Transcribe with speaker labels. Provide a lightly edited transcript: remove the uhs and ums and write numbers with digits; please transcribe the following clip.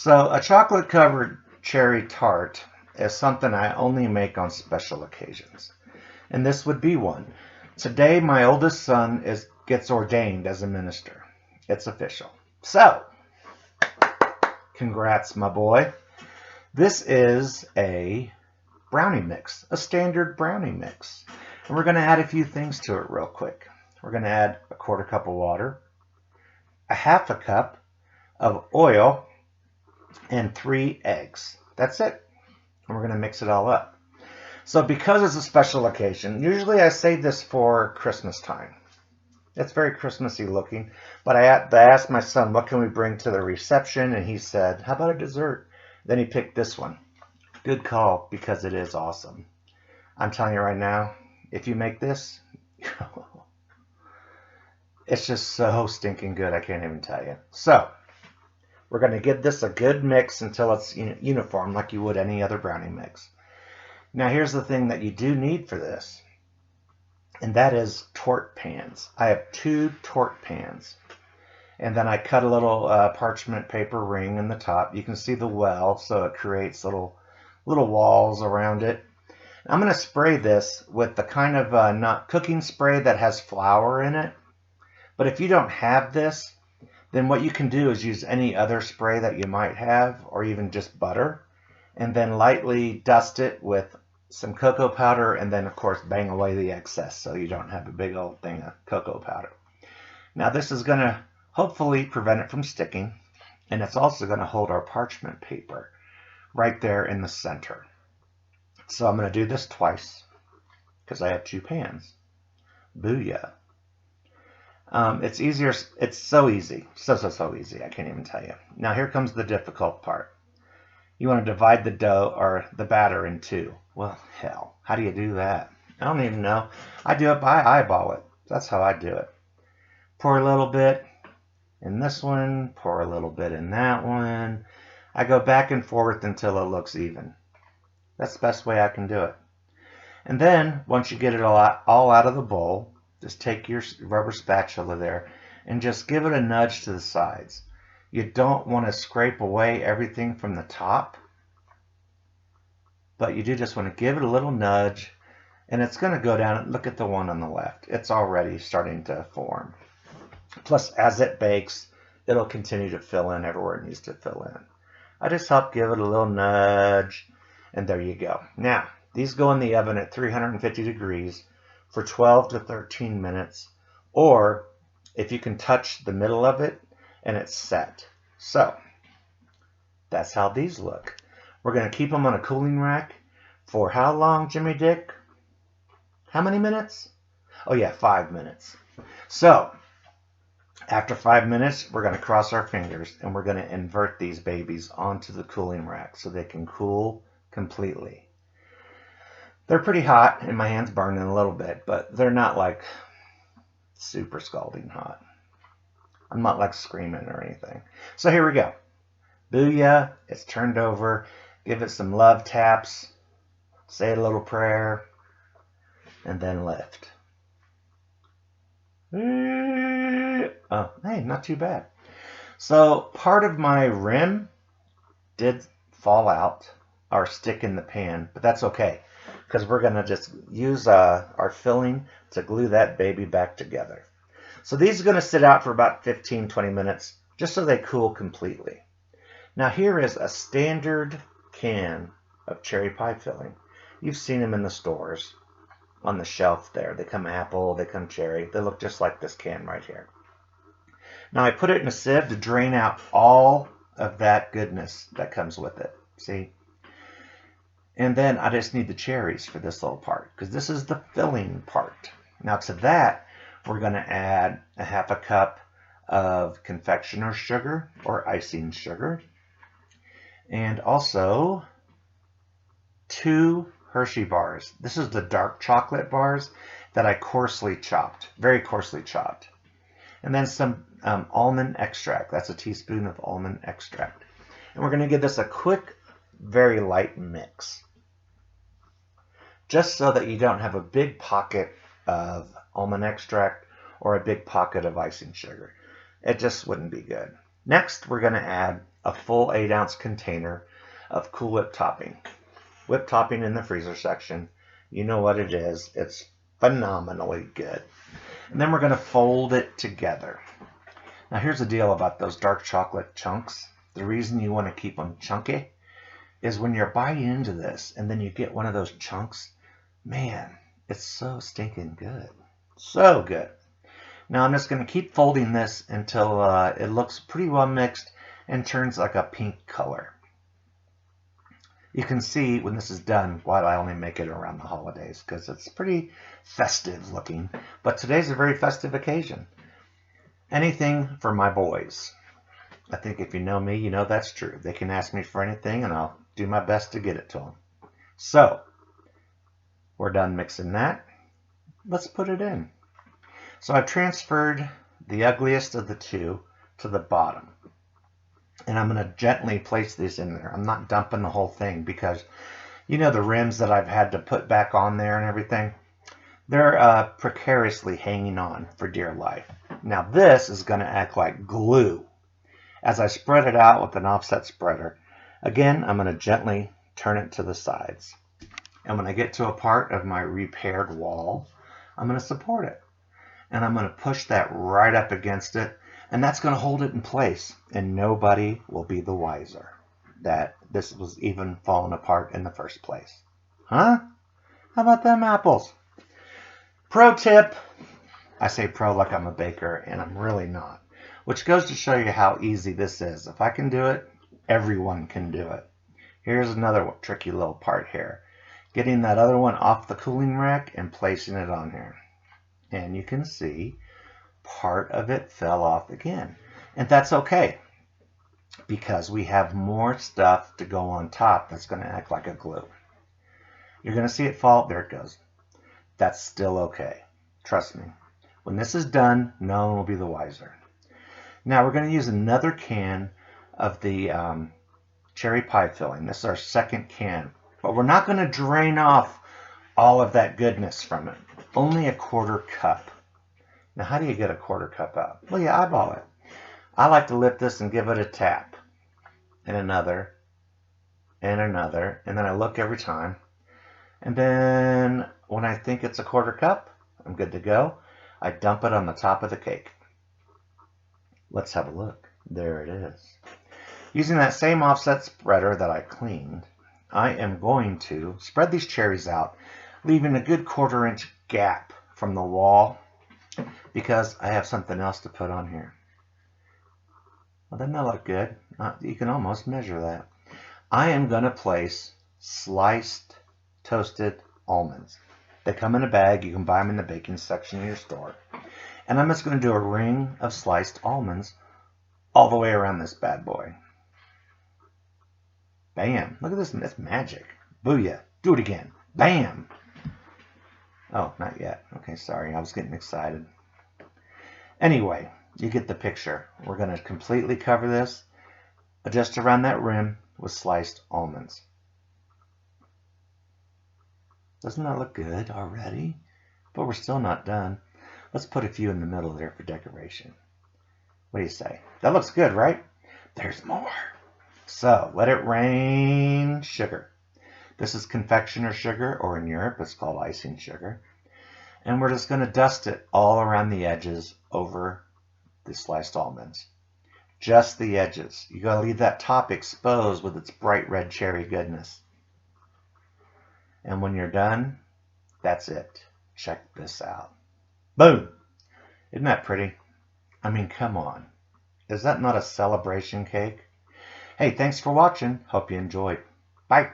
Speaker 1: So a chocolate covered cherry tart is something I only make on special occasions. And this would be one. Today my oldest son gets ordained as a minister. It's official. So, congrats my boy. This is a brownie mix, a standard brownie mix. And we're going to add a few things to it real quick. We're going to add a quarter cup of water, a half a cup of oil, and 3 eggs. That's it. And we're going to mix it all up. So because it's a special occasion, usually I save this for Christmas time. It's very Christmassy looking, but I asked my son, what can we bring to the reception? And he said, how about a dessert? Then he picked this one. Good call, because it is awesome. I'm telling you right now, if you make this, it's just so stinking good, I can't even tell you. So, we're going to give this a good mix until it's uniform, like you would any other brownie mix. Now, here's the thing that you do need for this, and that is Torte pans. I have 2 Torte pans. And then I cut a little parchment paper ring in the top. You can see the well, so it creates little walls around it. I'm going to spray this with the kind of not cooking spray that has flour in it. But if you don't have this, then what you can do is use any other spray that you might have, or even just butter, and then lightly dust it with some cocoa powder, and then of course bang away the excess so you don't have a big old thing of cocoa powder. Now this is going to hopefully prevent it from sticking, and it's also going to hold our parchment paper right there in the center. So I'm going to do this twice because I have 2 pans. Booyah. It's easier. It's so easy. So easy. I can't even tell you. Now here comes the difficult part. You want to divide the dough or the batter in 2. Well, hell, how do you do that? I don't even know. I do it by eyeball it. That's how I do it. Pour a little bit in this one, pour a little bit in that one. I go back and forth until it looks even. That's the best way I can do it. And then, once you get it all out of the bowl, just take your rubber spatula there and just give it a nudge to the sides. You don't want to scrape away everything from the top, but you do just want to give it a little nudge, and it's going to go down. Look at the one on the left. It's already starting to form. Plus, as it bakes, it'll continue to fill in everywhere it needs to fill in. I just help give it a little nudge, and there you go. Now, these go in the oven at 350 degrees for 12 to 13 minutes, or if you can touch the middle of it, and it's set. So, that's how these look. We're going to keep them on a cooling rack for how long, Jimmy Dick? How many minutes? Oh yeah, 5 minutes. So, after 5 minutes, we're going to cross our fingers and we're going to invert these babies onto the cooling rack so they can cool completely. They're pretty hot and my hand's burning a little bit, but they're not like super scalding hot. I'm not like screaming or anything. So here we go. Booyah, it's turned over. Give it some love taps. Say a little prayer. And then lift. Oh, hey, not too bad. So part of my rim did fall out or stick in the pan, but that's okay because we're going to just use our filling to glue that baby back together. So these are going to sit out for about 15-20 minutes just so they cool completely. Now here is a standard can of cherry pie filling. You've seen them in the stores on the shelf there. They come apple, they come cherry. They look just like this can right here. Now I put it in a sieve to drain out all of that goodness that comes with it. See? And then I just need the cherries for this little part because this is the filling part. Now to that, we're going to add a half a cup of confectioner's sugar or icing sugar. And also 2 Hershey bars. This is the dark chocolate bars that I coarsely chopped, very coarsely chopped. And then some almond extract. That's a teaspoon of almond extract. And we're going to give this a quick, very light mix. Just so that you don't have a big pocket of almond extract or a big pocket of icing sugar. It just wouldn't be good. Next, we're going to add a full 8-ounce container of Cool Whip topping. Whip topping in the freezer section. You know what it is. It's phenomenally good. And then we're going to fold it together. Now here's the deal about those dark chocolate chunks. The reason you want to keep them chunky is when you're biting into this and then you get one of those chunks, man, it's so stinking good. So good. Now I'm just going to keep folding this until it looks pretty well mixed and turns like a pink color. You can see when this is done why I only make it around the holidays, because it's pretty festive looking. But today's a very festive occasion. Anything for my boys. I think if you know me, you know that's true. They can ask me for anything and I'll do my best to get it to them. So, we're done mixing that. Let's put it in. So I've transferred the ugliest of the two to the bottom. And I'm going to gently place these in there. I'm not dumping the whole thing because, you know, the rims that I've had to put back on there and everything, they're precariously hanging on for dear life. Now this is going to act like glue. As I spread it out with an offset spreader, again, I'm going to gently turn it to the sides. And when I get to a part of my repaired wall, I'm going to support it. And I'm going to push that right up against it. And that's going to hold it in place. And nobody will be the wiser that this was even falling apart in the first place. Huh? How about them apples? Pro tip. I say pro like I'm a baker, and I'm really not. Which goes to show you how easy this is. If I can do it, everyone can do it. Here's another tricky little part here. Getting that other one off the cooling rack and placing it on here. And you can see part of it fell off again. And that's okay, because we have more stuff to go on top that's going to act like a glue. You're going to see it fall. There it goes. That's still okay. Trust me. When this is done, no one will be the wiser. Now we're going to use another can of the cherry pie filling. This is our second can. But we're not going to drain off all of that goodness from it. Only a 1/4 cup. Now how do you get a 1/4 cup out? Well, you eyeball it. I like to lift this and give it a tap. And another. And another. And then I look every time. And then when I think it's a 1/4 cup, I'm good to go. I dump it on the top of the cake. Let's have a look. There it is. Using that same offset spreader that I cleaned, I am going to spread these cherries out, leaving a good 1/4 inch gap from the wall, because I have something else to put on here. Well, doesn't that look good? You can almost measure that. I am going to place sliced toasted almonds. They come in a bag. You can buy them in the baking section of your store. And I'm just going to do a ring of sliced almonds all the way around this bad boy. Bam. Look at this. That's magic. Booyah. Do it again. Bam. Oh, not yet. Okay, sorry. I was getting excited. Anyway, you get the picture. We're going to completely cover this just around that rim with sliced almonds. Doesn't that look good already? But we're still not done. Let's put a few in the middle there for decoration. What do you say? That looks good, right? There's more. So, let it rain sugar. This is confectioner sugar, or in Europe it's called icing sugar. And we're just going to dust it all around the edges over the sliced almonds. Just the edges. You got to leave that top exposed with its bright red cherry goodness. And when you're done, that's it. Check this out. Boom! Isn't that pretty? I mean, come on. Is that not a celebration cake? Hey, thanks for watching. Hope you enjoyed. Bye.